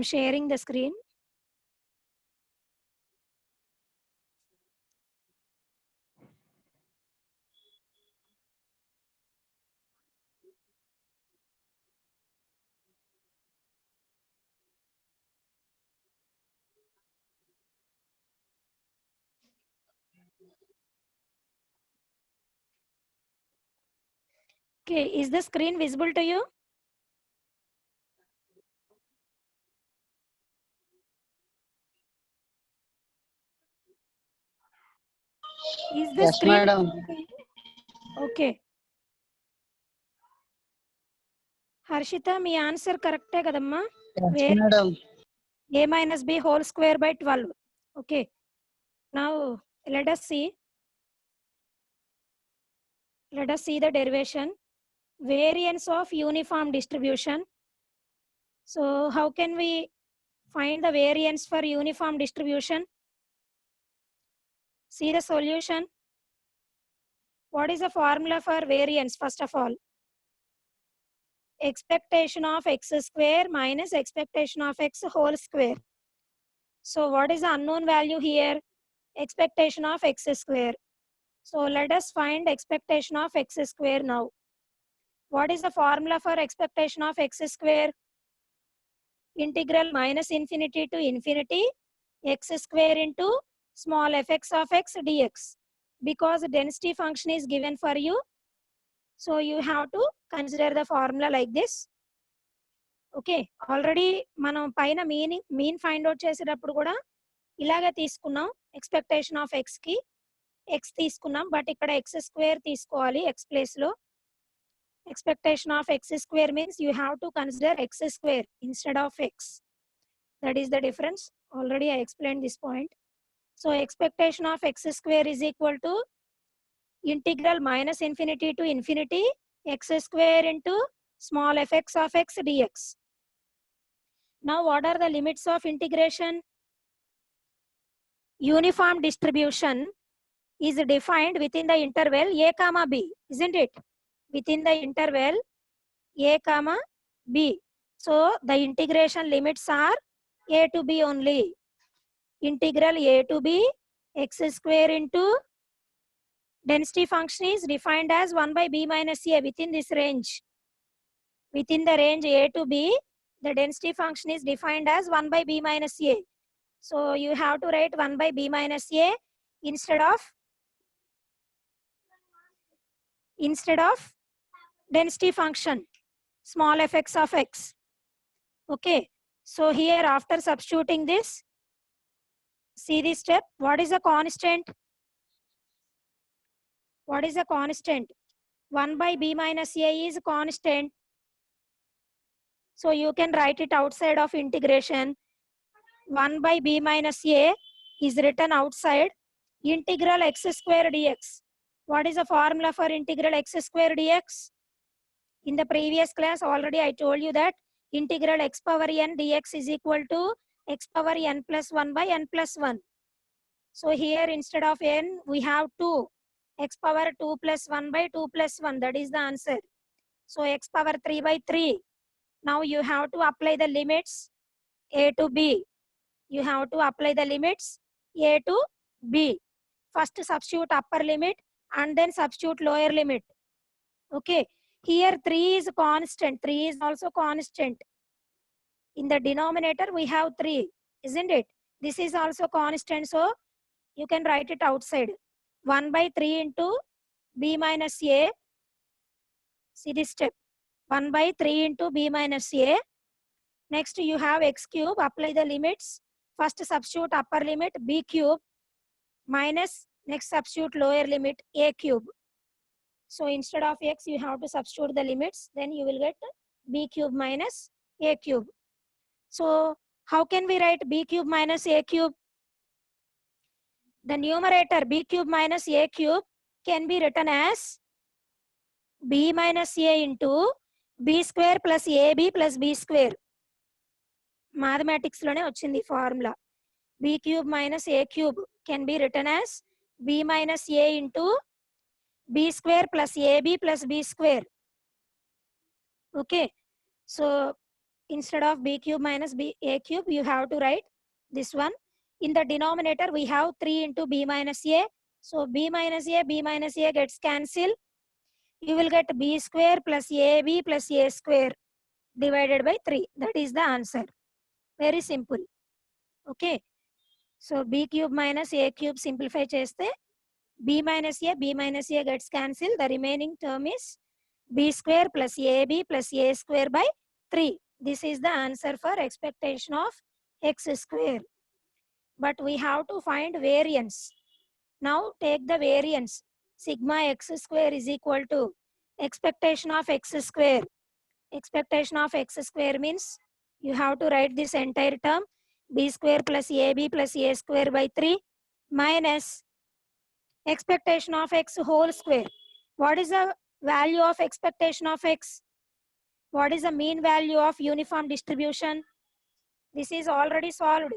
am sharing the screen. Okay, is the screen visible to you? Is the Yes, screen madam. visible to you? Okay. Harshita, me answer కరెక్టే కదమ్మా? Yes, madam. A minus b whole square by 12. Okay. Now let us see the derivation. Variance of uniform distribution. So how can we find the variance for uniform distribution? See the solution. What is the formula for variance? First of all, expectation of x square minus expectation of x whole square. So what is the unknown value here? Expectation of x square. So let us find expectation of x square now. What is the formula for expectation of x square? Integral minus infinity to infinity x square into small fx of x dx. Because density function is given for you, so you have to consider the formula like this. Okay, already మనం పైన mean find out చేసేటప్పుడు కూడా ఇలాగే తీసుకున్నాం. Expectation of X కి X తీసుకున్నాం, but ఇక్కడ X square తీసుకోవాలి ఎక్స్ ప్లేస్ లో. Expectation of x square means you have to consider x square instead of x. That is the difference. Already I explained this point. So expectation of x square is equal to integral minus infinity to infinity x square into small fx of x dx. Now what are the limits of integration? Uniform distribution is defined within the interval a comma b, isn't it? Within the interval a comma b. So the integration limits are a to b only. Integral a to b x square into density function is defined as 1 by b minus a within this range. Within the range a to b, the density function is defined as 1 by b minus a. So you have to write 1 by b minus a instead of density function small fx of x. Okay, so here after substituting this, see this step. What is the constant? What is the constant? 1 by b minus a is constant. So you can write it outside of integration. 1 by b minus a is written outside. Integral x square dx. What is the formula for integral x square dx? In the previous class already I told you that integral x power n dx is equal to x power n plus 1 by n plus 1. So here instead of n we have 2. X power 2 plus 1 by 2 plus 1. That is the answer. So x power 3 by 3. Now you have to apply the limits a to b. You have to apply the limits a to b. First substitute upper limit and then substitute lower limit. Okay. Here 3 is constant. 3 is also constant. In the denominator we have 3, isn't it? This is also constant, so you can write it outside. 1 by 3 into b minus a. See this step. 1 by 3 into b minus a. Next you have x cube. Apply the limits. First substitute upper limit b cube minus next substitute lower limit a cube. So instead of x you have to substitute the limits. Then you will get b cube minus a cube. So how can we write b cube minus a cube? The numerator b cube minus a cube can be written as b minus a into b square plus ab plus b square. Mathematics lone ochindi formula. b cube minus a cube can be written as b minus a into b square plus ab plus b square. Okay, so instead of b cube minus a cube, you have to write this one. In the denominator, we have 3 into b minus a. So b minus a gets cancelled. You will get b square plus ab plus a square divided by 3. That is the answer. Very simple. Okay. So b cube minus a cube simplify cheste b minus a gets cancelled. The remaining term is b square plus ab plus a square by 3. This is the answer for expectation of x square. But we have to find variance. Now take the variance. Sigma x square is equal to expectation of x square. Expectation of x square means you have to write this entire term b square plus ab plus a square by 3 minus expectation of x whole square. What is the value of expectation of x? What is the mean value of uniform distribution? This is already solved.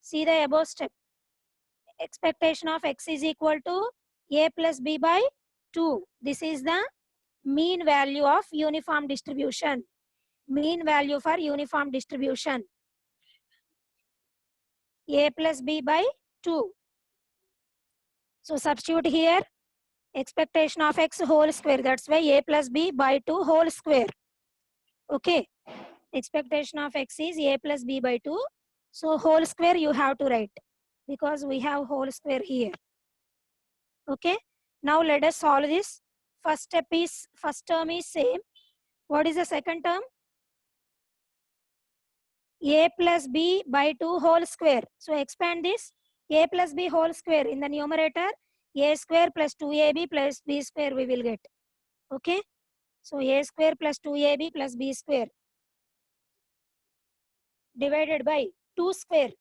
See the above step. Expectation of x is equal to a plus b by 2. This is the mean value of uniform distribution. Mean value for uniform distribution. A plus b by 2. So substitute here expectation of x whole square. That's why a plus b by 2 whole square. Okay. Expectation of x is a plus b by 2. So whole square you have to write because we have whole square here. Okay. Now let us solve this. First term is same. What is the second term? A plus b by 2 whole square. So expand this. A plus b whole square in the numerator. A square plus 2ab plus b square we will get. Okay. So a square plus 2ab plus b square divided by 2 square.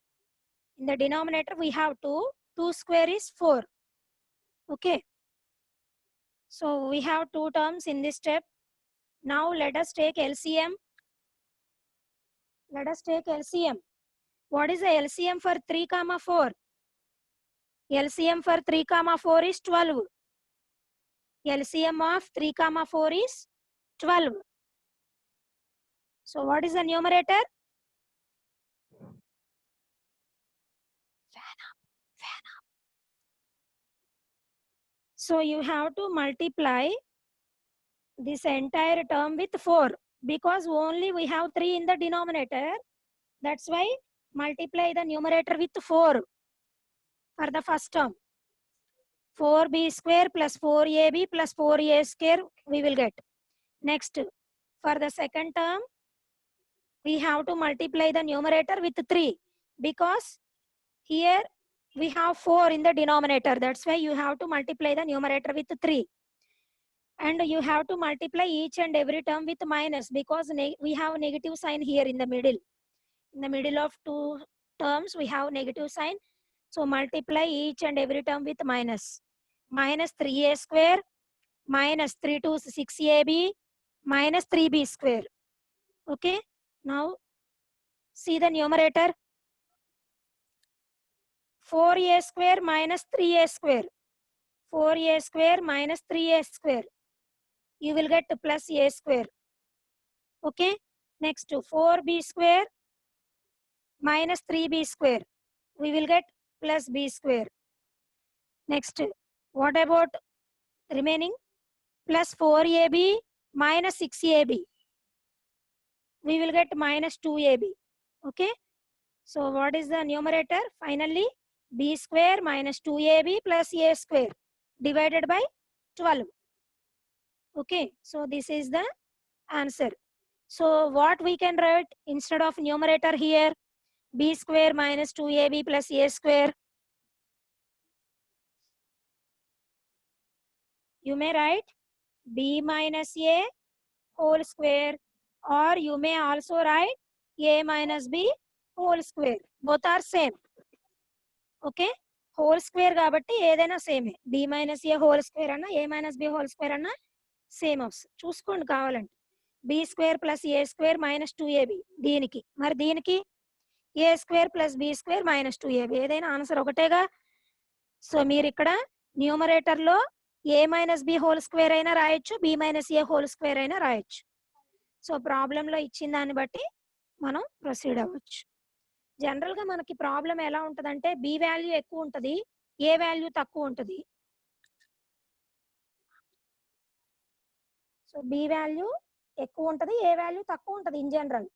In the denominator we have 2. 2 square is 4. Okay. So we have 2 terms in this step. Now let us take LCM. Let us take LCM. What is the LCM for 3, 4? LCM for 3, 4 is 12. LCM of 3, 4 is 12. So what is the numerator? Fan up. So you have to multiply this entire term with 4 because only we have 3 in the denominator. That's why multiply the numerator with 4 for the first term. 4b square plus 4ab plus 4a square we will get. Next, for the second term, we have to multiply the numerator with 3 because here we have 4 in the denominator. That's why you have to multiply the numerator with 3. And you have to multiply each and every term with minus because we have a negative sign here in the middle. In the middle of 2 terms, we have negative sign. So multiply each and every term with minus. Minus 3a square minus 3 to 6ab minus 3b square. Okay. Now see the numerator. 4a square minus 3a square. 4a square minus 3a square. You will get plus a square. Okay. Next, 4b square minus 3b square. We will get plus b square. Next, what about remaining? Plus 4ab minus 6ab. We will get minus 2ab. Okay. So what is the numerator? Finally, b square minus 2ab plus a square divided by 12. Okay. So this is the answer. So what we can write instead of numerator here? B square minus 2ab plus a square. You may write b minus a whole square, or you may also write a minus b whole square. Both are same. Okay. Whole square కాబట్టి ఏదైనా సేమే. b minus a whole square అన్న a minus b whole square అన్న same వస్తుంది. చూసుకోండి కావాలంటే. b square plus a square minus 2ab దీనికి. మరి దీనికి a square plus b square minus 2ab ఏదైనా ఆన్సర్ ఒకటేగా. సో మీరు ఇక్కడ న్యూమరేటర్లో a minus b whole square అయినా రాయొచ్చు, b minus a whole square అయినా రాయొచ్చు. సో ప్రాబ్లంలో ఇచ్చిన దాన్ని బట్టి మనం ప్రొసీడ్ అవ్వచ్చు. జనరల్గా మనకి ప్రాబ్లం ఎలా ఉంటుందంటే బి వాల్యూ ఎక్కువ ఉంటుంది, ఏ వాల్యూ తక్కువ ఉంటుంది. సో బి వాల్యూ ఎక్కువ ఉంటుంది, ఏ వాల్యూ తక్కువ ఉంటుంది ఇన్ జనరల్.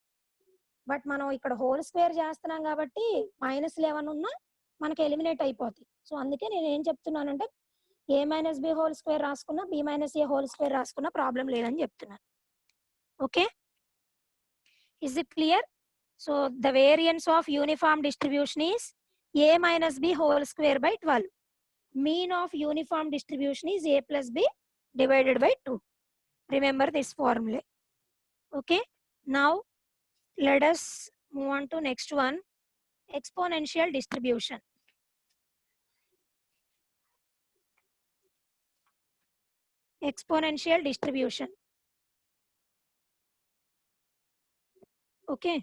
బట్ మనం ఇక్కడ హోల్ స్క్వేర్ చేస్తున్నాం కాబట్టి -11 ఉన్నా మనకి ఎలిమినేట్ అయిపోతాయి. సో అందుకే నేను ఏం చెప్తున్నానంటే a minus B whole square రాసుకున్నా, b minus A whole square రాసుకున్నా ప్రాబ్లం లేదని చెప్తున్నాను. Okay, is it clear? So the variance of uniform distribution is a minus b whole square by 12. Mean of uniform distribution is a plus b divided by 2. Remember this formula. Okay, now let us move on to next one, exponential distribution. Exponential distribution. Okay,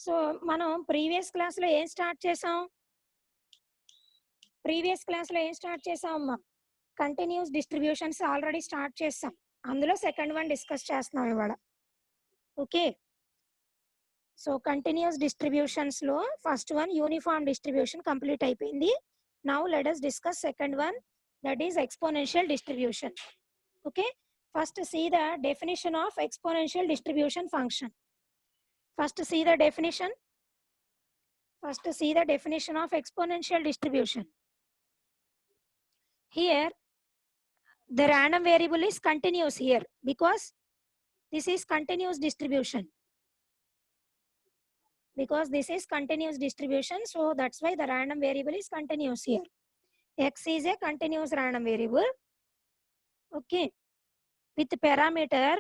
so మనం previous క్లాస్లో ఏం start చేసాం? అమ్మా continuous distributions already start చేసాం. అందులో second one discuss చేస్తున్నాం ఇవాళ. Okay, so continuous distributions లో first one uniform distribution complete అయిపోయింది. Now let us discuss second one, that is exponential distribution. Okay, first see the definition of exponential distribution function. First see the definition of exponential distribution. Here the random variable is continuous here because this is continuous distribution. So that's why the random variable is continuous here. X is a continuous random variable. Okay, with parameter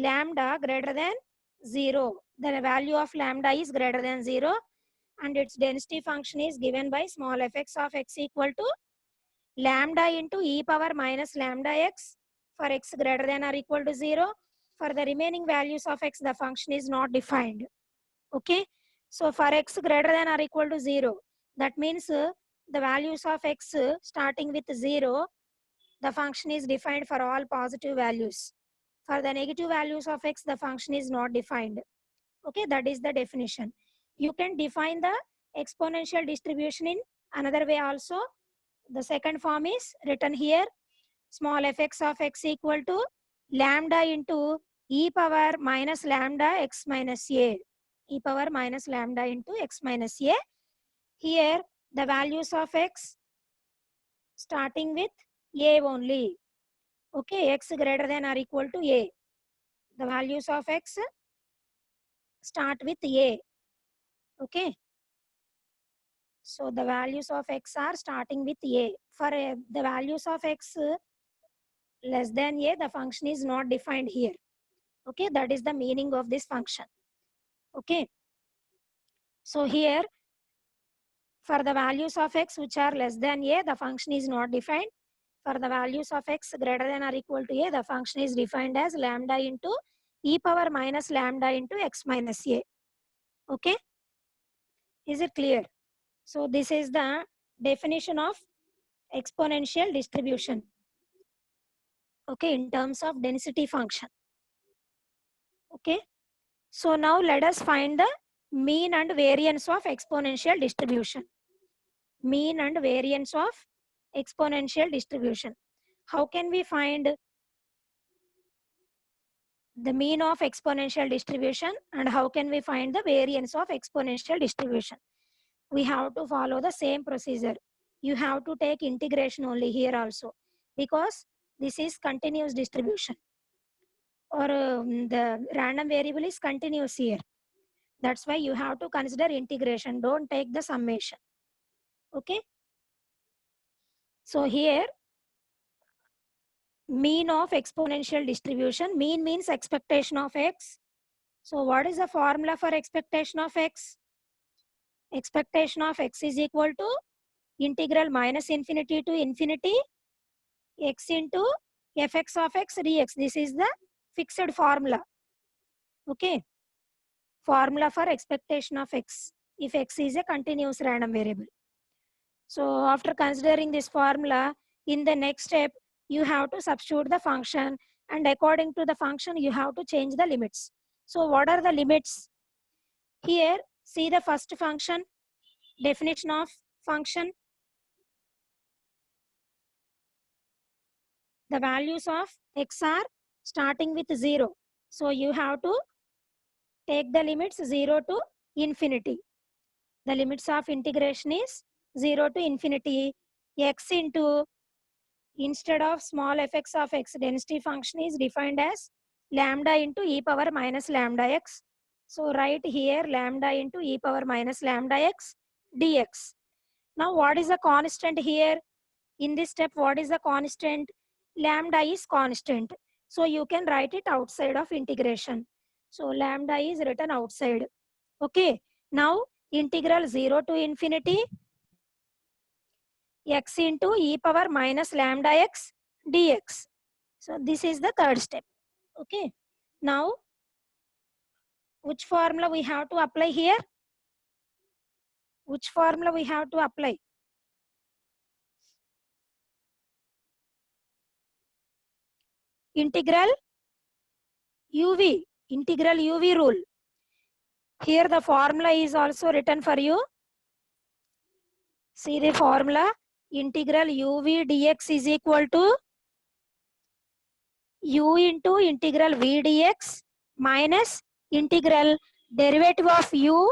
lambda greater than 0. The value of lambda is greater than 0 and its density function is given by small fx of x equal to lambda into e power minus lambda x for x greater than or equal to 0. For the remaining values of x, the function is not defined. Okay, so for x greater than or equal to 0, that means the values of x starting with 0, the function is defined for all positive values. For the negative values of x, the function is not defined. Okay, that is the definition. You can define the exponential distribution in another way also. The second form is written here, small fx of x equal to lambda into e power minus lambda x minus a. E power minus lambda into x minus a. Here the values of x starting with a only. Okay, x greater than or equal to a. The values of x start with a. Okay, so the values of x are starting with a. For the values of x less than a, the function is not defined here. Okay, that is the meaning of this function. Okay, so here for the values of x which are less than a, the function is not defined. For the values of x greater than or equal to a, the function is defined as lambda into e power minus lambda into x minus a. Okay, is it clear? So this is the definition of exponential distribution. Okay, in terms of density function. Okay, so now let us find the mean and variance of exponential distribution. Mean and variance of exponential distribution. How can we find the mean of exponential distribution and how can we find the variance of exponential distribution? We have to follow the same procedure. You have to take integration only here also because this is continuous distribution, or the random variable is continuous here. That's why you have to consider integration. Don't take the summation. Okay, so here mean of exponential distribution. Mean means expectation of x. So what is the formula for expectation of x? Expectation of x is equal to integral minus infinity to infinity x into fx of x dx. This is the fixed formula. Okay, formula for expectation of x if x is a continuous random variable. So after considering this formula, in the next step you have to substitute the function and according to the function you have to change the limits. So what are the limits? Here see the first function, definition of function. The values of x are starting with 0. So you have to take the limits 0 to infinity. The limits of integration is 0 to infinity. X into, instead of small fx of x, density function is defined as lambda into e power minus lambda x. So write here lambda into e power minus lambda x dx. Now what is the constant here? In this step, what is the constant? Lambda is constant. So you can write it outside of integration. So lambda is written outside. Okay. Now integral 0 to infinity x into e power minus lambda x dx. So this is the third step. Okay. Now which formula we have to apply here? Which formula we have to apply? Integral UV rule. Here the formula is also written for you. See the formula, integral UV dx is equal to U into integral V dx minus integral derivative of U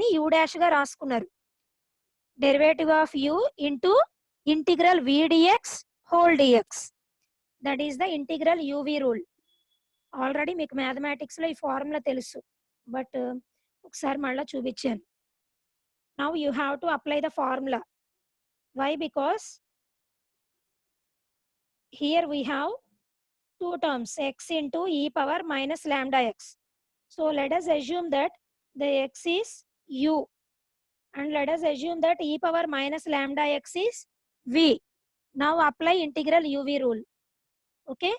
ni U dash ga raskunnaru. Derivative of U into integral V dx whole dx. That is the integral UV rule. Already మీకు mathematics లో ఈ formula తెలుసు, but ఒకసారి మళ్ళీ చూపించాను. Now you have to apply the formula. Why? Because here we have two terms, x into e power minus lambda x. So let us assume that the x is u, and let us assume that e power minus lambda x is v. Now apply integral uv rule. Okay.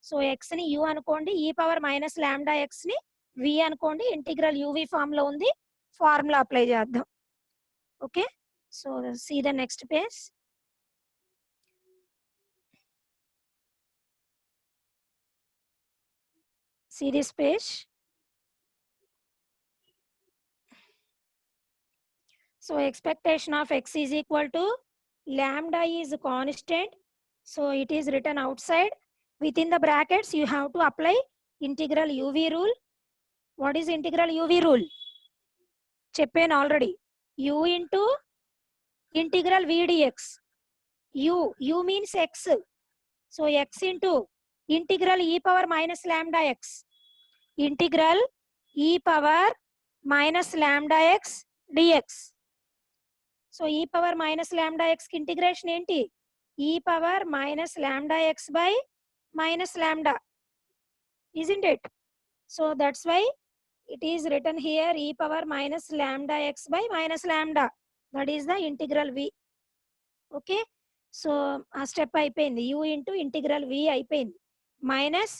So x ni u anukondi, e power minus lambda x ni v anukondi, integral uv form lo undi, formula apply cheddam. Okay. So see the next page. See this page. So expectation of x is equal to lambda is constant. So it is written outside. Within the brackets you have to apply integral uv rule. What is integral uv rule? Cheppanu already. U into integral v dx. U means x. So x into integral e power minus lambda x. Integral e power minus lambda x dx. So e power minus lambda x ki integration enti? E power minus lambda x by minus lambda. Isn't it? So that's why it is written here e power minus lambda x by minus lambda. That is the integral v. Okay. So a step అయిపోయింది. U into integral v అయిపోయింది. Minus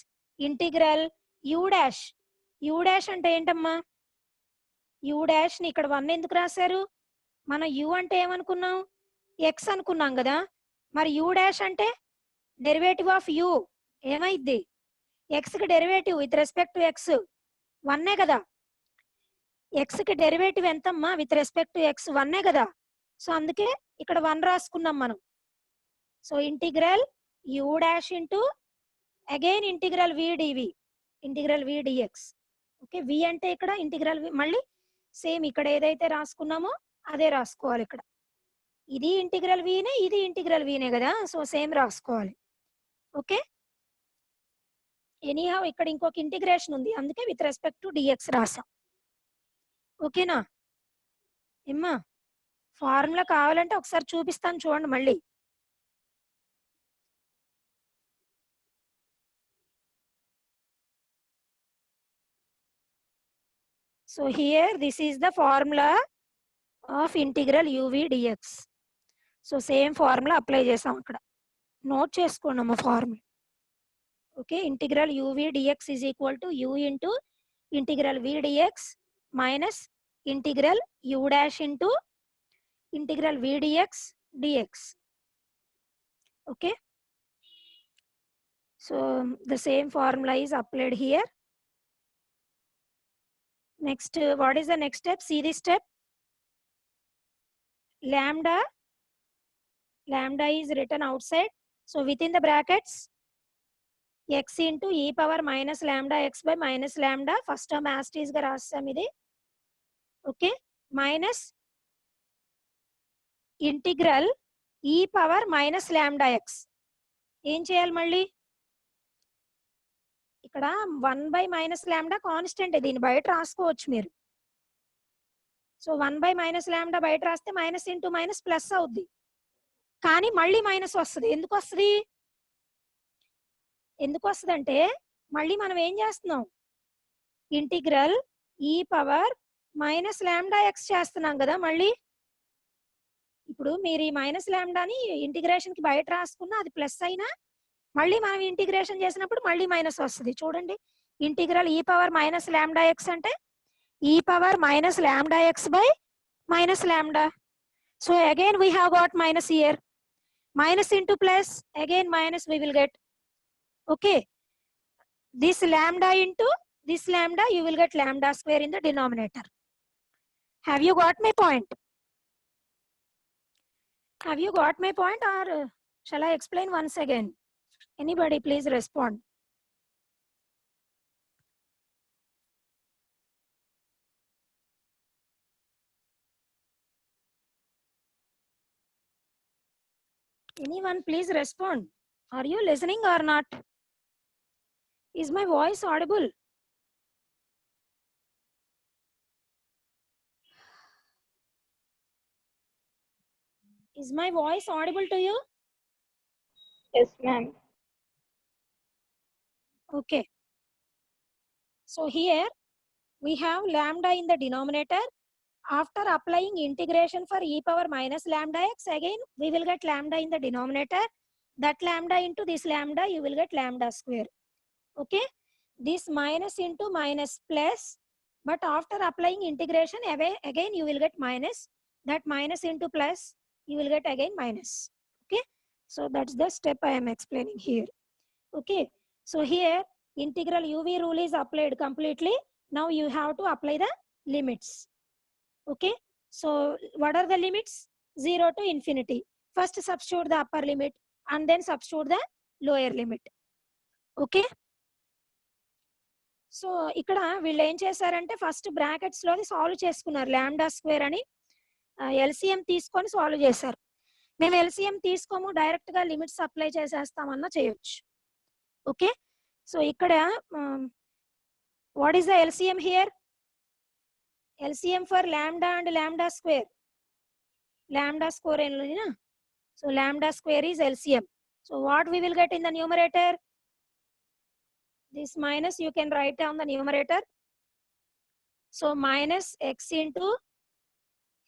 integral u dash. U dash అంటే ఏంటమ్మా? U dash ని ఇక్కడ 1 ఎందుకు రాశారు? మనం u అంటే ఏమనుకున్నాం? x అనుకున్నాం కదా. మరి u dash అంటే డెరివేటివ్ ఆఫ్ u ఏమైద్ది? x కి derivative with respect to x 1 కదా. x కి డెరివేటివ్ ఎంతమ్మా విత్ రెస్పెక్ట్ టు x 1 కదా. సో అందుకే ఇక్కడ 1 రాసుకున్నాం మనం. So integral u dash into again integral v dv, integral v dx. Okay. v అంటే ఇక్కడ ఇంటిగ్రల్ v, మళ్ళీ సేమ్ ఇక్కడ ఏదైతే రాసుకున్నామో అదే రాసుకోవాలి ఇక్కడ. ఇది ఇంటిగ్రల్ v నే, ఇది ఇంటిగ్రల్ v నే కదా. సో సేమ్ రాసుకోవాలి. ఓకే. ఎనీహౌ ఇక్కడ ఇంకొక ఇంటిగ్రేషన్ ఉంది, అందుకే విత్ రెస్పెక్ట్ టు dx రాసాం. ఓకేనా ఏమ్మా? ఫార్ములా కావాలంటే ఒకసారి చూపిస్తాను చూడండి మళ్ళీ. So here this is the formula of integral uv dx. So same formula apply చేసాం అక్కడ. నోట్ చేసుకోండి అమ్మ formula. Okay. Integral uv dx is equal to u into integral v dx minus integral u dash into integral v dx dx. Okay. So the same formula is applied here. Next, what is the next step? See this step. Lambda is written outside. So within the brackets, x into e power minus lambda x by minus lambda. First term as it is ga rasam idi. Okay. Minus integral e power minus lambda x. ఏం చేయాలి మళ్ళీ? ఇక్కడ 1 by minus lambda constant, దీన్ని బయట రాసుకోవచ్చు మీరు. So 1 by minus lambda బయట రాస్తే మైనస్ ఇంటూ మైనస్ ప్లస్ అవుద్ది, కానీ మళ్ళీ మైనస్ వస్తుంది. ఎందుకు వస్తుంది అంటే మళ్ళీ మనం ఏం చేస్తున్నాం, ఇంటిగ్రల్ ఈ పవర్ మైనస్ లాంబ్డా ఎక్స్ చేస్తున్నాం కదా. మళ్ళీ ఇప్పుడు మీరు ఈ మైనస్ లాంబ్డాని ఇంటిగ్రేషన్ కి బయట రాసుకున్నా అది ప్లస్ అయినా మళ్ళీ మనం ఇంటిగ్రేషన్ చేసినప్పుడు మళ్ళీ మైనస్ వస్తుంది. చూడండి, ఇంటిగ్రల్ ఈ పవర్ మైనస్ లాంబ్డా ఎక్స్ అంటే ఈ power minus lambda x by minus lambda. So again we have got minus here. Minus into plus, again minus we will get. Okay. This lambda into this lambda, you will get lambda square in the denominator. Have you got my point? Have you got my point, or shall I explain once again? Anybody please respond. Anyone please respond. Are you listening or not? Is my voice audible? Is my voice audible to you? Yes, ma'am. Okay. So here we have lambda in the denominator. After applying integration for e power minus lambda x, again we will get lambda in the denominator. That lambda into this lambda, you will get lambda square. Okay. This minus into minus plus, but after applying integration, again you will get minus. That minus into plus, you will get again minus. Okay. So that's the step I am explaining here. Okay. So here integral UV rule is applied completely. Now you have to apply the limits. Okay. So what are the limits? 0 to infinity. First substitute the upper limit and then substitute the lower limit. Okay. So ఇక్కడ వీళ్ళు ఏం చేశారంటే first brackets లోది solve చేసుకున్నారు. Lambda square అని LCM తీసుకొని solve చేశారు. మేము LCM తీసుకోము, డైరెక్ట్ గా లిమిట్స్ అప్లై చేసేస్తామన్నా చేయొచ్చు. ఓకే. సో ఇక్కడ what is the LCM here? LCM for lambda and lambda square. Lambda square in, so lambda square is LCM. So what we will get in the numerator? This minus you can write down the numerator. So minus x into,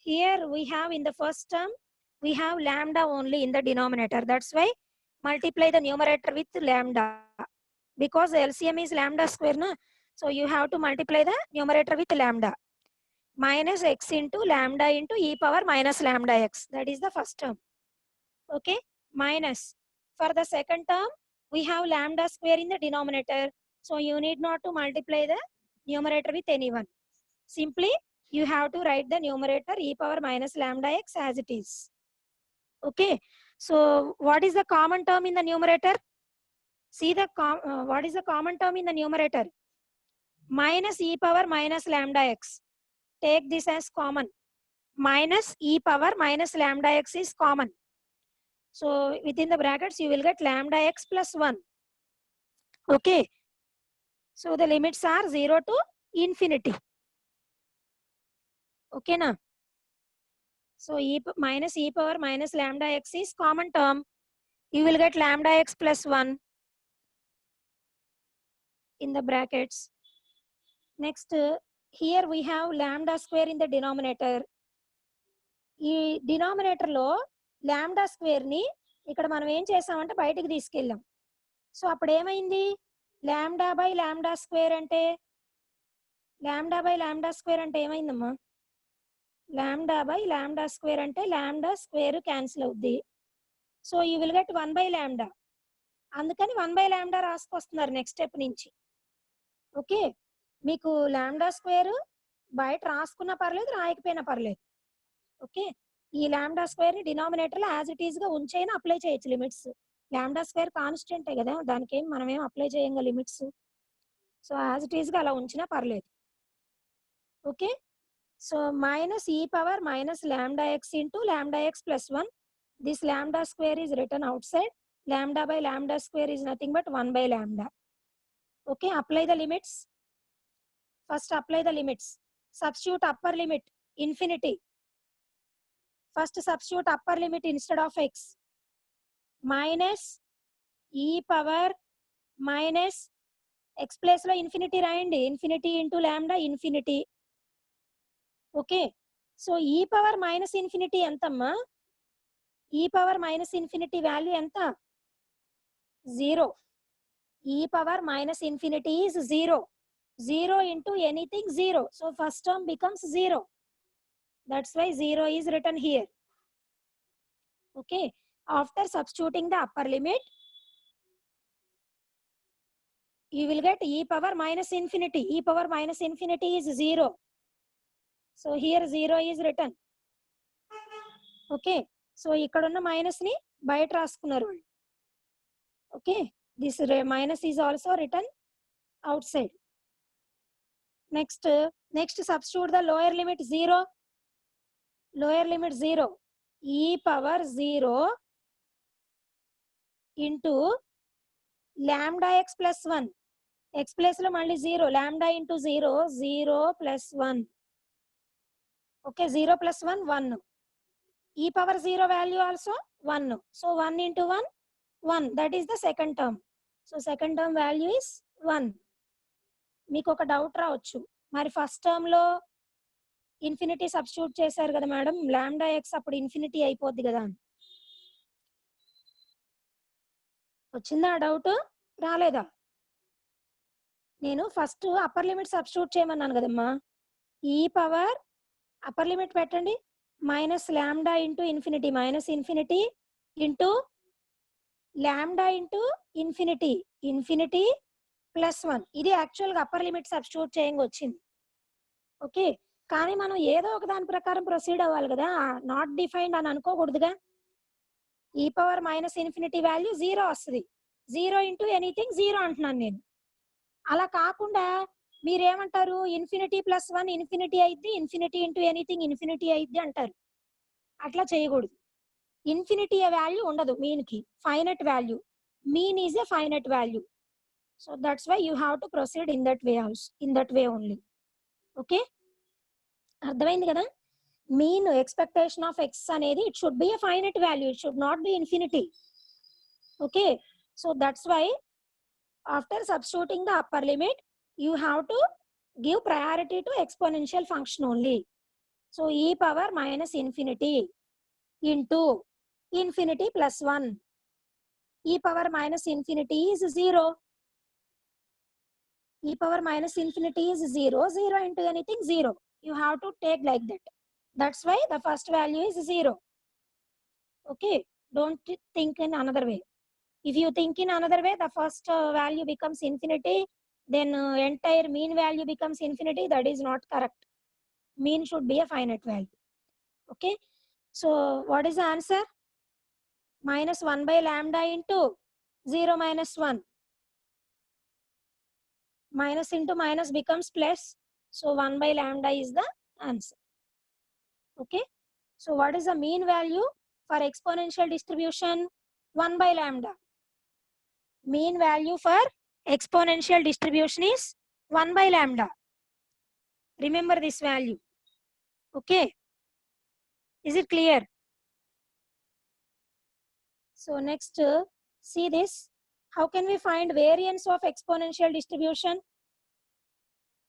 here we have in the first term, we have lambda only in the denominator. That's why multiply the numerator with lambda. Because LCM is lambda square, na? So you have to multiply the numerator with lambda. Minus x into lambda into e power minus lambda x. That is the first term. Okay. Minus. For the second term, we have lambda square in the denominator. So you need not to multiply the numerator with anyone. Simply, you have to write the numerator e power minus lambda x as it is. Okay. So what is the common term in the numerator? See the what is the common term in the numerator? Minus e power minus lambda x. Take this as common. Minus e power minus lambda x is common. So within the brackets, you will get lambda x plus 1. Okay. So the limits are 0 to infinity. Okay, na? So minus e power minus lambda x is common term. You will get lambda x plus 1 in the brackets. Next, here we have lambda square in the denominator. ఈ denominator లో lambda square ని ఇక్కడ మనం ఏం చేసామంటే బయటికి తీసుకెళ్ళాం. So అప్పుడు ఏమైంది? లాంబ్డా బై లాంబ్డా స్క్వేర్ అంటే ఏమైందమ్మా? లాంబ్డా బై లాంబ్డా స్క్వేర్ అంటే లాంబ్డా స్క్వేర్ క్యాన్సిల్ అవుద్ది. So you will get 1 by lambda. అందుకని 1/λ రాసుకొస్తున్నారు నెక్స్ట్ స్టెప్ నుంచి. ఓకే, మీకు లాంబ్డా స్క్వేర్ బయట రాసుకున్నా పర్లేదు, రాయకపోయినా పర్లేదు. ఓకే, ఈ లాంబ్డా స్క్వేర్ ని డినామినేటర్ లో యాజ్ ఇట్ ఈస్ గా ఉంచైనా అప్లై చేయొచ్చు లిమిట్స్. లాంబ్డా స్క్వేర్ కాన్స్టెంటే కదా, దానికి ఏం మనం ఏం అప్లై చేయంగా limits. So as it is గా అలా ఉంచినా పర్లేదు. Okay, so minus e power minus lambda x into lambda x plus 1. This lambda square is written outside. Lambda by lambda square is nothing but 1 by lambda. Okay, apply the limits. First apply the limits. Substitute upper limit infinity. First substitute upper limit instead of x. Minus e power minus x place lo infinity రాయండి. Infinity into lambda infinity. Okay, so ఈ power minus infinity ఎంతమ్మా? ఈ power minus infinity value ఎంత? 0. ఈ power minus infinity is 0. 0 into anything 0. So first term becomes 0. That's why 0 is written here. Okay, after substituting the upper limit, you will get e power minus infinity. E power minus infinity is 0. So here 0 is written. Okay, so ఇక్కడ ఉన్న minus ని బయట రాసుకున్నారు. Okay, this minus is also return out side. Next substitute the lower limit 0. Lower limit 0. ఈ power 0 into lambda X plus 1. X plus లో మళ్ళీ 0. Lambda into 0. 0 plus 1. Okay, 0 plus 1, 1. E power 0 value also 1. So 1 into 1, 1. That is the second term. So second term value is 1. మీకు ఒక doubt రావచ్చు, మరి first term లో infinity substitute చేశారు కదా madam, lambda X అప్పుడు ఇన్ఫినిటీ అయిపోద్ది కదా అని. వచ్చిందా డౌట్? రాలేదా? నేను ఫస్ట్ అప్పర్ లిమిట్ సబ్స్టిట్యూట్ చేయమన్నాను కదమ్మా. ఈ పవర్ అప్పర్ లిమిట్ పెట్టండి, minus lambda into infinity, minus infinity into lambda into infinity, infinity plus 1. ఇది యాక్చువల్గా అప్పర్ లిమిట్ సబ్స్టిట్యూట్ చేయంగా వచ్చింది. ఓకే, కానీ మనం ఏదో ఒక దాని ప్రకారం ప్రొసీడ్ అవ్వాలి కదా, నాట్ డిఫైన్డ్ అని అనుకోకూడదుగా. ఈ పవర్ మైనస్ ఇన్ఫినిటీ వాల్యూ 0 వస్తుంది. 0 ఇంటూ ఎనీథింగ్ 0 అంటున్నాను నేను. అలా కాకుండా మీరేమంటారు, ఇన్ఫినిటీ ప్లస్ 1 ఇన్ఫినిటీ అయిద్ది, ఇన్ఫినిటీ ఇంటూ ఎనీథింగ్ ఇన్ఫినిటీ అయిద్ది అంటారు. అట్లా చేయకూడదు. ఇన్ఫినిటీ వాల్యూ ఉండదు మీన్ కి, finite value. Mean is a finite value. So that's why you have to proceed in that way only. Okay, అర్థమైంది కదా? మీన్ ఎక్స్పెక్టేషన్ ఆఫ్ ఎక్స్ అనేది it should be a finite value, it should not be infinity. Okay, so that's why after substituting the upper limit you have to give priority to exponential function only. So e power minus infinity into infinity plus 1. E power minus infinity is 0. E power minus infinity is 0. 0 into anything 0. You have to take like that. That's why the first value is 0. Okay, don't think in another way. If you think in another way, the first value becomes infinity, then entire mean value becomes infinity. That is not correct. Mean should be a finite value. Okay, so what is the answer? Minus 1 by lambda into 0 minus 1. Minus into minus becomes plus. So 1 by lambda is the answer. Okay, so what is the mean value for exponential distribution? 1 by lambda. Mean value for exponential distribution is 1 by lambda. Remember this value. Okay, is it clear? So next, see this. How can we find variance of exponential distribution?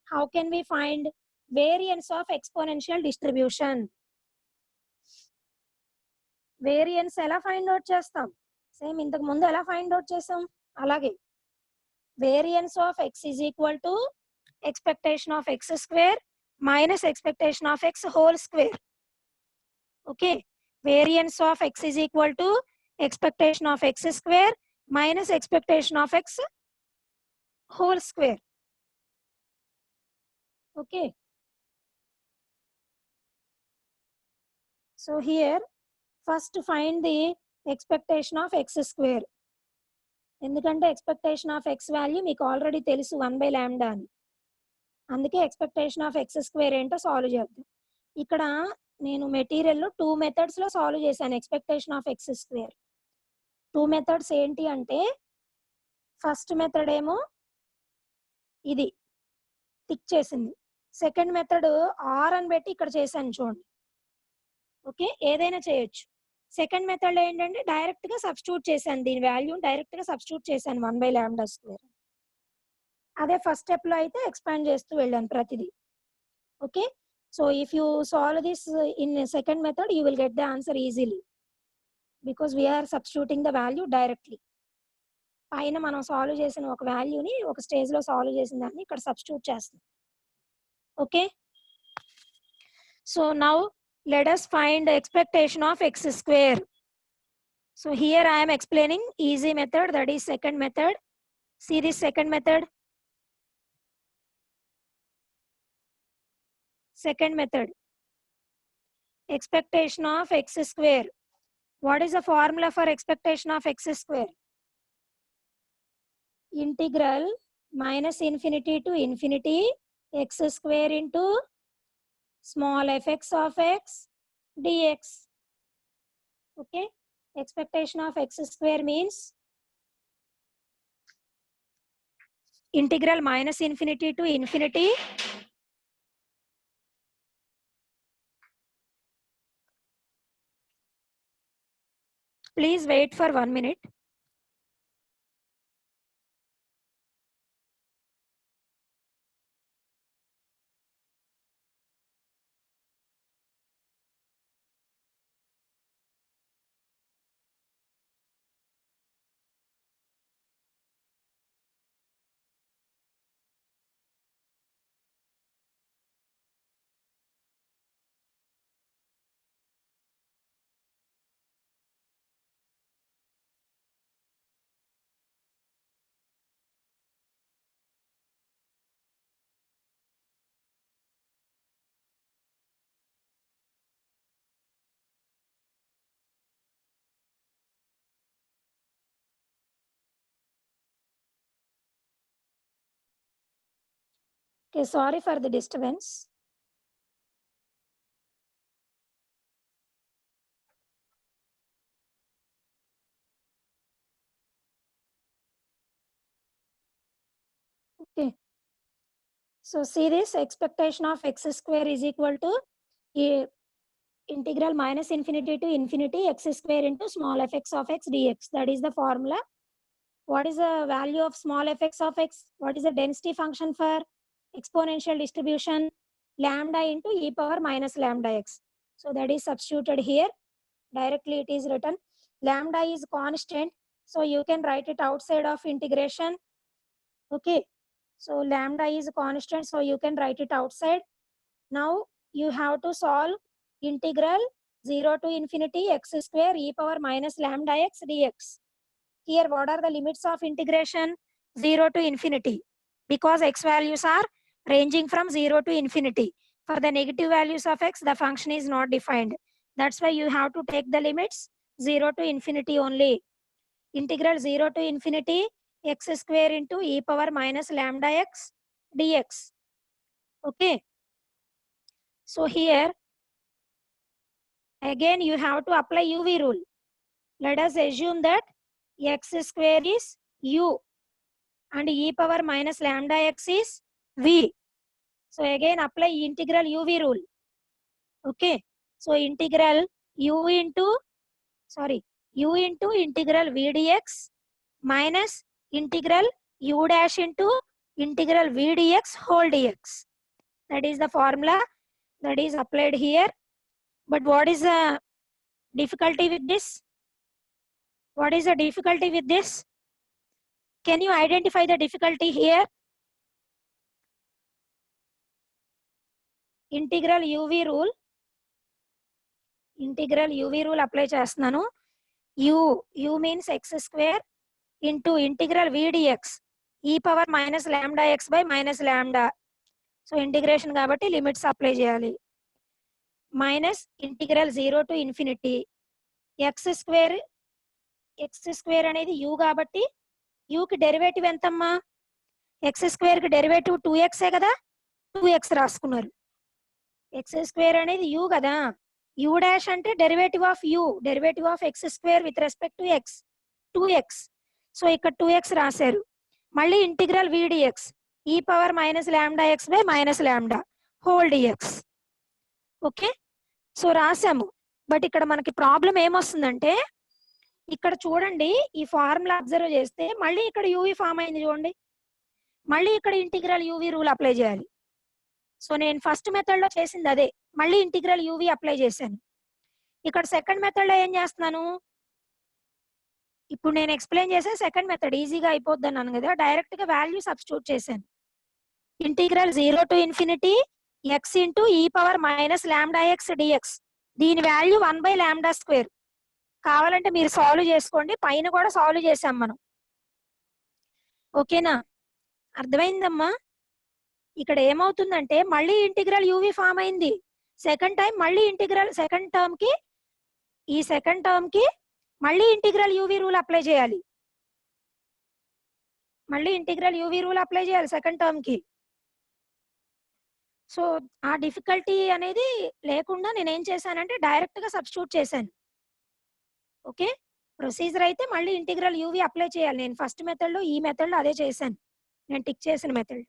How can we find variance of exponential distribution? Variance ఎలా find out చేస్తాం? Same ఇంతకు ముందు ఎలా find out చేసాం అలాగే. Variance of x is equal to expectation of x square minus expectation of x whole square. Okay, variance of x is equal to expectation of x square minus expectation of x whole square. Okay. So here first find the expectation of x square. ఎందుకంటే expectation of X value మీకు already తెలుసు 1/λ అని. అందుకే expectation of x square ఏంటో solve చేద్దాం. ఇక్కడ నేను మెటీరియల్లో 2 methods లో సాల్వ్ చేశాను expectation of x square. 2 methods ఏంటి అంటే ఫస్ట్ మెథడ్ ఏమో ఇది టిక్ చేసింది. సెకండ్ మెథడ్ ఆర్ అని పెట్టి ఇక్కడ చేశాను చూడండి. ఓకే, ఏదైనా చేయొచ్చు. సెకండ్ మెథడ్ లో ఏంటంటే డైరెక్ట్ గా సబ్స్టిట్యూట్ చేశాను, దీని వాల్యూ డైరెక్ట్ గా సబ్స్టిట్యూట్ చేశాను 1/λ². అదే ఫస్ట్ స్టెప్ లో అయితే ఎక్స్పాండ్ చేస్తూ వెళ్ళాను ప్రతిదీ. Okay, so if you solve this in second method you will get the answer easily because we are substituting the value directly. పైన మనం సాల్వ్ చేసిన ఒక వాల్యూని ఒక స్టేజ్ లో సాల్వ్ చేసిన దాన్ని ఇక్కడ సబ్స్టిట్యూట్ చేస్తాం. Okay, so now let us find the expectation of x square. So here I am explaining easy method, that is second method. See this second method. Second method, expectation of x square. What is the formula for expectation of x square? Integral minus infinity to infinity x square into small fx of x dx. Okay, expectation of x square means integral minus infinity to infinity please wait for 1 minute. Okay, sorry for the disturbance. Okay, so see this expectation of x square is equal to integral minus infinity to infinity x square into small fx of x dx. That is the formula. What is the value of small fx of x? What is the density function for exponential distribution? Lambda into e power minus lambda x. So that is substituted here. Directly it is written. Lambda is constant, so you can write it outside of integration. Okay, so lambda is constant, so you can write it outside. Now you have to solve integral 0 to infinity x square e power minus lambda x dx. Here what are the limits of integration? 0 to infinity, because x values are ranging from 0 to infinity. For the negative values of x, the function is not defined. That's why you have to take the limits 0 to infinity only. Integral 0 to infinity x square into e power minus lambda x dx. Okay, so here again you have to apply UV rule. Let us assume that x square is u and e power minus lambda x is v. So again apply integral UV rule. Okay, so integral u into integral v dx minus integral u dash into integral v dx whole dx. That is the formula that is applied here. But what is the difficulty with this? What is the difficulty with this? Can you identify the difficulty here? Integral UV rule apply చేస్తున్నాను. U means x square, into integral v dx e power minus lambda x by minus lambda. So integration కాబట్టి limits apply చేయాలి. Minus integral 0 to infinity x square అనేది u కాబట్టి యూకి derivative ఎంతమ్మా? X square కి derivative 2x కదా, 2x రాసుకున్నారు. X square అనేది యూ కదా, యూ డాష్ అంటే derivative of u, derivative of x square with respect to x 2x. So ఇక్కడ 2x రాశారు. మళ్ళీ integral v dx e power minus lambda x by minus lambda whole dx. Okay, so రాసాము. But ఇక్కడ మనకి problem ఏమొస్తుందంటే ఇక్కడ చూడండి, ఈ ఫార్ములా అబ్జర్వ్ చేస్తే మళ్ళీ ఇక్కడ యూవీ ఫామ్ అయింది చూడండి. మళ్ళీ ఇక్కడ ఇంటిగ్రల్ యూవీ రూల్ అప్లై చేయాలి. సో నేను ఫస్ట్ మెథడ్ లో చేసింది అదే, మళ్ళీ ఇంటిగ్రల్ యూవీ అప్లై చేశాను. ఇక్కడ సెకండ్ మెథడ్ లో ఏం చేస్తున్నాను, ఇప్పుడు నేను ఎక్స్ప్లెయిన్ చేసే సెకండ్ మెథడ్ ఈజీగా అయిపోద్ది అన్నాను కదా, డైరెక్ట్ గా వాల్యూ సబ్స్టిట్యూట్ చేశాను. Integral 0 to infinity x into e power minus lambda x dx. దీని వాల్యూ 1 బై లాంబ్డా స్క్వేర్. కావాలంటే మీరు సాల్వ్ చేసుకోండి, పైన కూడా సాల్వ్ చేసాం మనం. ఓకేనా, అర్థమైందమ్మా? ఇక్కడ ఏమవుతుందంటే మళ్ళీ ఇంటిగ్రల్ యూవీ ఫామ్ అయింది. సెకండ్ టైం మళ్ళీ ఇంటిగ్రల్ సెకండ్ టర్మ్ కి మళ్ళీ ఇంటిగ్రల్ యూవీ రూల్ అప్లై చేయాలి. మళ్ళీ ఇంటిగ్రల్ యూవీ రూల్ అప్లై చేయాలి సెకండ్ టర్మ్ కి. సో ఆ డిఫికల్టీ అనేది లేకుండా నేనేం చేశానంటే డైరెక్ట్ గా సబ్స్టిట్యూట్ చేశాను. ఓకే, ప్రొసీజర్ అయితే మళ్ళీ ఇంటిగ్రల్ యూవీ అప్లై చేయాలి. నేను ఫస్ట్ మెథడ్ లో ఈ మెథడ్ లో అదే చేశాను, నేను టిక్ చేసిన మెథడ్.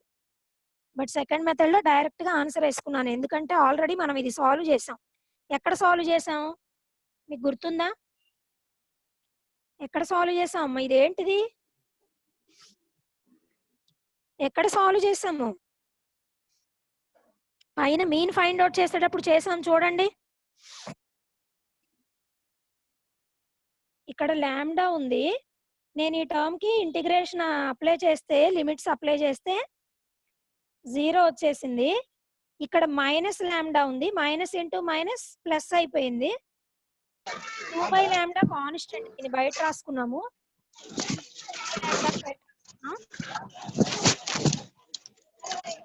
బట్ సెకండ్ మెథడ్ లో డైరెక్ట్ గా ఆన్సర్ వేసుకున్నాను, ఎందుకంటే ఆల్రెడీ మనం ఇది సాల్వ్ చేసాం. ఎక్కడ సాల్వ్ చేసాం మీకు గుర్తుందా? ఎక్కడ సాల్వ్ చేసాం అమ్మా? ఇదేంటిది, ఎక్కడ సాల్వ్ చేసాము? పైన మీన్ ఫైండ్ అవుట్ చేసేటప్పుడు చేసాం చూడండి. ఇక్కడ లాంబ్డా ఉంది, నేను ఈ టర్మ్ కి ఇంటిగ్రేషన్ అప్లై చేస్తే, లిమిట్స్ అప్లై చేస్తే 0 వచ్చేసింది. ఇక్కడ మైనస్ లాంబ్డా ఉంది, మైనస్ ఇంటూ మైనస్ ప్లస్ అయిపోయింది. 2 బై లాంబ్డా కాన్స్టెంట్, ఇది బయట రాసుకున్నాము.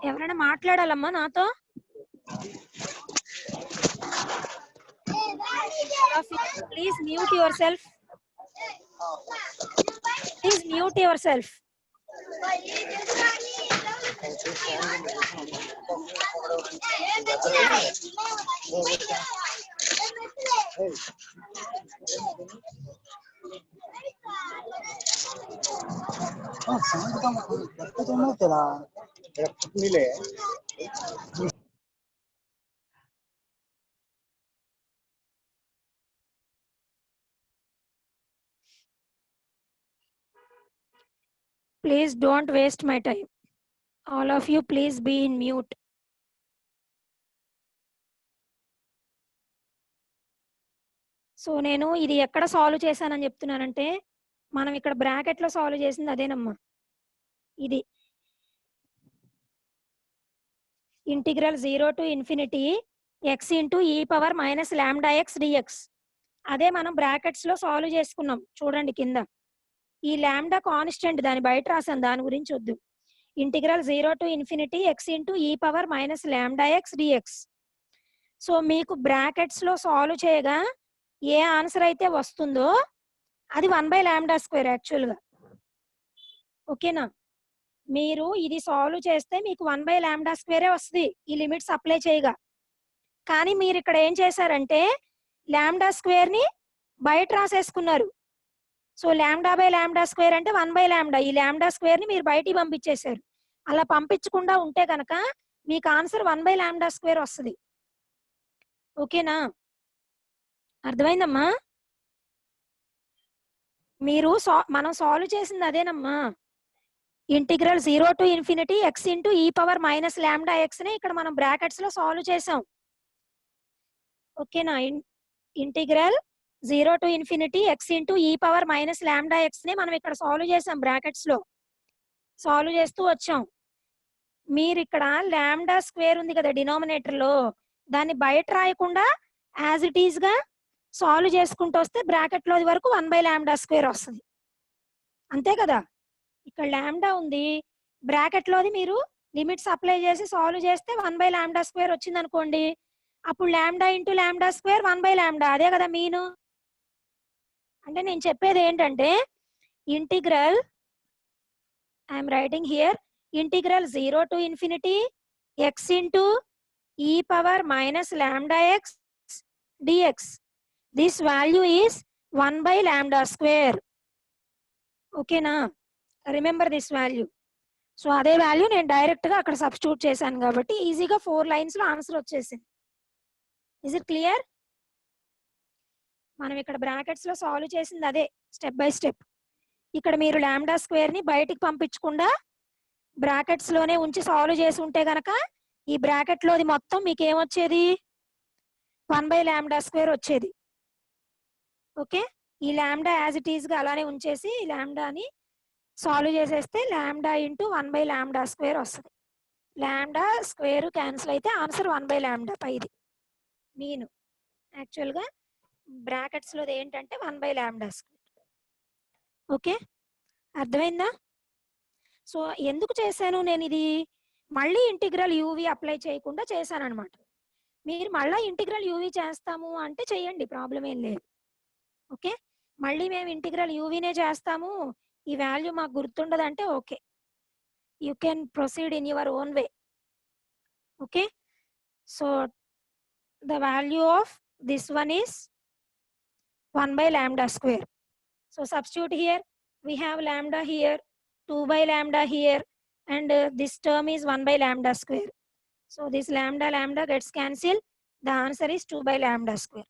ఎవరైనా మాట్లాడాలమ్మా నాతో? Please mute your self, please mute your self. Please don't waste my time. All of you, please be in mute. So నేను ఇది ఎక్కడ సాల్వ్ చేశానని చెప్తున్నానంటే, మనం ఇక్కడ బ్రాకెట్ లో సాల్వ్ చేసింది అదేనమ్మా. ఇది integral 0 to infinity x into e power minus lambda x dx. అదే మనం బ్రాకెట్స్ లో సాల్వ్ చేసుకున్నాం చూడండి కింద. ఈ లాంబ్డా కాన్స్టెంట్, దాని బయట రాసాను, దాని గురించి వద్దు. Integral 0 to infinity x into e power minus lambda x dx. So మీకు బ్రాకెట్స్ లో సాల్వ్ చేయగా ఏ ఆన్సర్ అయితే వస్తుందో అది 1 బై లాంబ్డా స్క్వేర్ యాక్చువల్గా. ఓకేనా, మీరు ఇది సాల్వ్ చేస్తే మీకు 1 బై లాంబ్డా స్క్వేరే వస్తుంది ఈ లిమిట్స్ అప్లై చేయగా. కానీ మీరు ఇక్కడ ఏం చేశారంటే లాంబ్డా స్క్వేర్ ని బయట రాసేసుకున్నారు. So lambda by lambda square అంటే 1 బై లాంబ్డా, ఈ లాంబ్డా స్క్వేర్ ని మీరు బయటికి పంపించేశారు. అలా పంపించకుండా ఉంటే కనుక మీకు ఆన్సర్ 1 బై లాంబ్డా స్క్వేర్ వస్తుంది. ఓకేనా, అర్థమైందమ్మా? మీరు మనం సాల్వ్ చేసింది అదేనమ్మా, integral 0 to infinity x into e power minus lambda X ని ఇక్కడ మనం బ్రాకెట్స్ లో సాల్వ్ చేసాం. ఓకేనా, integral 0 to infinity x into e power minus lambda X ని మనం ఇక్కడ సాల్వ్ చేసాం, బ్రాకెట్స్ లో సాల్వ్ చేస్తూ వచ్చాం. మీరు ఇక్కడ లాంబ్డా స్క్వేర్ ఉంది కదా డినామినేటర్ లో, దాన్ని బయట రాయకుండా యాజ్ ఇట్ ఈస్ గా సాల్వ్ చేసుకుంటూ వస్తే బ్రాకెట్ లో వరకు 1 బై లాంబ్డా స్క్వేర్ వస్తుంది. అంతే కదా. ఇక్కడ లాంబ్డా ఉంది, బ్రాకెట్లోది మీరు లిమిట్స్ అప్లై చేసి సాల్వ్ చేస్తే 1/λ² వచ్చింది అనుకోండి, అప్పుడు లాంబ్డా ఇంటూ లాంబ్డా స్క్వేర్ 1/λ, అదే కదా మీను. అంటే నేను చెప్పేది ఏంటంటే integral, I'm writing here, integral 0 to infinity x into e power minus lambda x dx. This value is 1/λ². ఓకేనా, రిమెంబర్ దిస్ వాల్యూ. సో అదే వాల్యూ నేను డైరెక్ట్గా అక్కడ సబ్స్టిట్యూట్ చేశాను కాబట్టి ఈజీగా 4 లైన్స్లో ఆన్సర్ వచ్చేసింది. Is it clear? మనం ఇక్కడ బ్రాకెట్స్లో సాల్వ్ చేసింది అదే, స్టెప్ బై స్టెప్. ఇక్కడ మీరు λ² బయటికి పంపించకుండా బ్రాకెట్స్లోనే ఉంచి సాల్వ్ చేసి ఉంటే గనక ఈ బ్రాకెట్లోది మొత్తం మీకు ఏమొచ్చేది, 1/λ² వచ్చేది. ఓకే, ఈ లాంబ్డా యాజ్ ఇట్ ఈస్గా అలానే ఉంచేసి ఈ లాంబ్డాని సాల్వ్ చేసేస్తే లాంబ్డా ఇంటూ 1/λ² వస్తుంది. లాంబ్డా స్క్వేర్ క్యాన్సిల్ అయితే ఆన్సర్ 1/λ పైది మీను. యాక్చువల్గా బ్రాకెట్స్లోది ఏంటంటే 1/λ². ఓకే, అర్థమైందా? సో ఎందుకు చేశాను నేను ఇది, మళ్ళీ ఇంటిగ్రల్ యూవి అప్లై చేయకుండా చేశాను అనమాట. మీరు మళ్ళీ ఇంటిగ్రల్ యూవి చేస్తాము అంటే చేయండి, ప్రాబ్లం ఏం లేదు. ఓకే, మళ్ళీ మేము ఇంటిగ్రల్ యూవీనే చేస్తాము, ఈ వాల్యూ మాకు గుర్తుండదంటే okay, you can proceed in your own way. Okay, so the value of this one is 1/λ². So substitute here, we have lambda here, 2/λ here, and this term is 1/λ². So this lambda gets cancelled. The answer is 2/λ².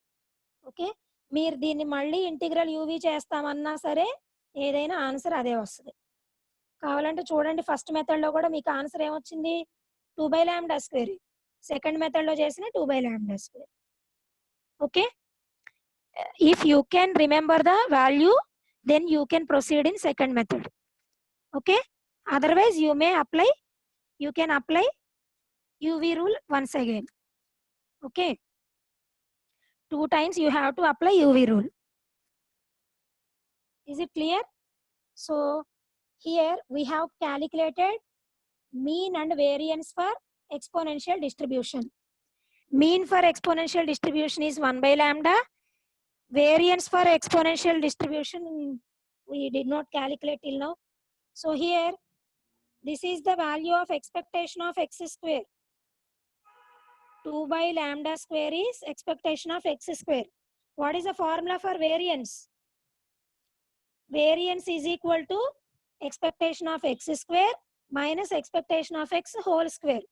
Okay, మీరు దీన్ని మళ్ళీ integral UV చేస్తామన్నా సరే ఏదైనా answer అదే వస్తుంది. కావాలంటే చూడండి, first మెథడ్లో కూడా మీకు ఆన్సర్ ఏమొచ్చింది, 2/λ². సెకండ్ మెథడ్లో చేసిన 2/λ². Okay, if you can remember the value, then you can proceed in second method. Okay, otherwise you can apply UV rule once again. Okay, 2 times you have to apply UV rule. Is it clear? So here we have calculated mean and variance for exponential distribution. Mean for exponential distribution is 1/λ. Variance for exponential distribution we did not calculate till now. So here this is the value of expectation of x². 2/λ² is expectation of x². What is the formula for variance? Variance is equal to expectation of x² minus expectation of x whole square.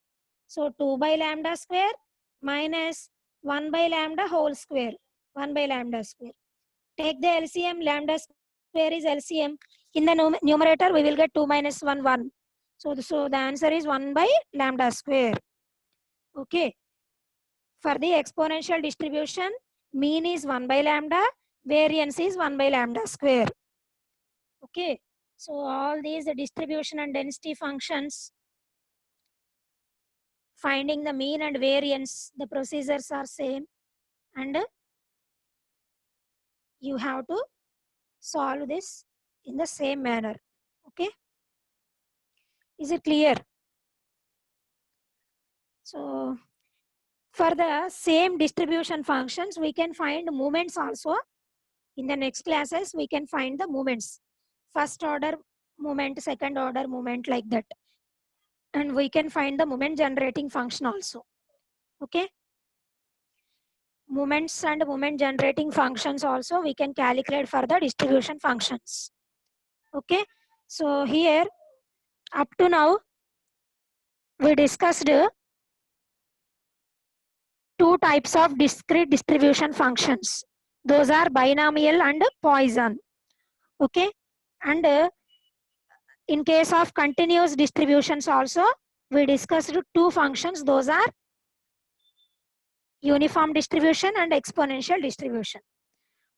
So 2/λ² minus 1/λ whole square. 1/λ². Take the LCM, λ² is LCM. In the numerator we will get 2 minus 1, 1. So the answer is 1/λ². Okay, for the exponential distribution, mean is 1/λ, variance is 1/λ². Okay, so all these distribution and density functions, finding the mean and variance, the procedures are same, and you have to solve this in the same manner. Okay, is it clear? So for the same distribution functions we can find moments also. In the next classes we can find the moments, first order moment, second order moment, like that, and we can find the moment generating function also. Okay, moments and moment generating functions also we can calculate for the distribution functions. Okay, so here up to now we discussed 2 types of discrete distribution functions. Those are binomial and Poisson. Okay, and in case of continuous distributions also we discussed 2 functions. Those are uniform distribution and exponential distribution.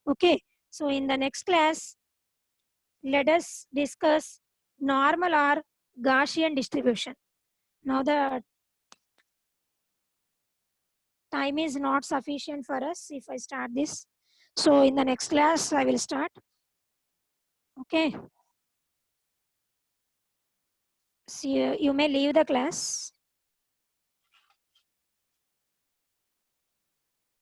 Okay, so in the next class let us discuss normal or Gaussian distribution. Now the time is not sufficient for us if I start this, so in the next class I will start. Okay. So you may leave the class.